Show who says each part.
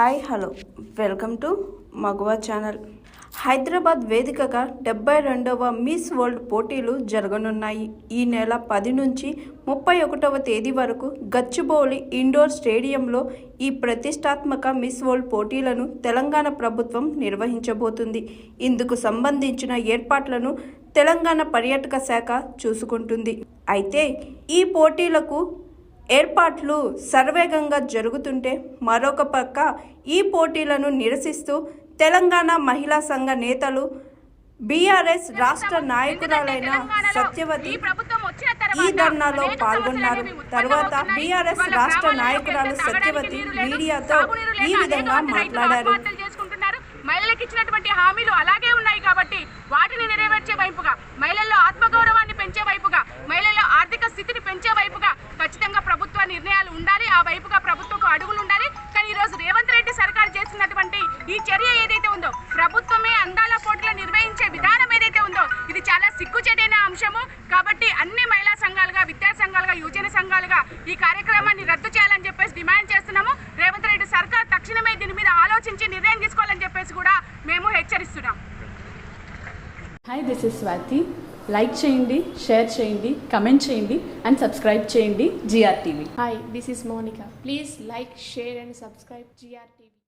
Speaker 1: Hi hello welcome to మగువా channel. Hyderabad వేదికగా 72వ miss world పోటీలు జరగనున్నాయి. ఈ నెల 10 నుంచి 31వ తేదీ వరకు గచ్చిబౌలి ఇండోర్ స్టేడియంలో ఈ ప్రతిష్టాత్మక మిస్ వరల్డ్ పోటీలను తెలంగాణ ప్రభుత్వం నిర్వహించబోతుంది. ఇందుకు సంబంధించిన ఏర్పాట్లను తెలంగాణ పర్యాటక శాఖ చూసుకుంటుంది. అయితే ఈ పోటీలకు ఏర్పాట్లు శరవేగంగా జరుగుతుంటే మరొక పక్క ఈ పోటీలను నిరసిస్తూ తెలంగాణ మహిళా సంఘ నేతలు బీఆర్ఎస్ రాష్ట్ర నాయకురాలైన సత్యవతి ఈ ధర్నాలో పాల్గొన్నారు. తర్వాత బీఆర్ఎస్ రాష్ట్ర నాయకురాలు సత్యవతి మీడియాతో ఈ విధంగా మాట్లాడారు.
Speaker 2: మహిళలకు ఇచ్చినటువంటి హామీలు అలాగే ఉన్నాయి కాబట్టి వాటిని నెరవేర్చే వైపుగా, మహిళల్లో ఆత్మగౌరవాన్ని పెంచే వైపుగా, మహిళల్లో ఆర్థిక స్థితిని పెంచే వైపుగా ఖచ్చితంగా ప్రభుత్వ నిర్ణయాలు ఉండాలి. ఆ వైపుగా ప్రభుత్వపు అడుగులు ఉండాలి. కానీ ఈరోజు రేవంత్ రెడ్డి సర్కార్ చేస్తున్నటువంటి ఈ చర్య ఏదైతే ఉందో, ప్రభుత్వమే అందాల పోటీలు నిర్వహించే విధానం ఏదైతే ఉందో, ఇది చాలా సిగ్గుచేటైన అంశము. కాబట్టి అన్ని మహిళా సంఘాలుగా, విద్యా సంఘాలుగా, యువజన సంఘాలుగా ఈ కార్యక్రమాన్ని రద్దు చేయాలని చెప్పేసి డిమాండ్ చేస్తున్నాము. రేవంత్ రెడ్డి సర్కార్ తక్షణమే దీని మీద ఆలోచించి నిర్ణయం తీసుకోవాలని చెప్పేసి కూడా మేము హెచ్చరిస్తున్నాం.
Speaker 3: Hi, this is Swathi. Like చేయండి, షేర్ చేయండి, కమెంట్ చేయండి అండ్ సబ్స్క్రైబ్ చేయండి GR TV.
Speaker 4: Hi, this is Monica. Please like, share and subscribe GR TV.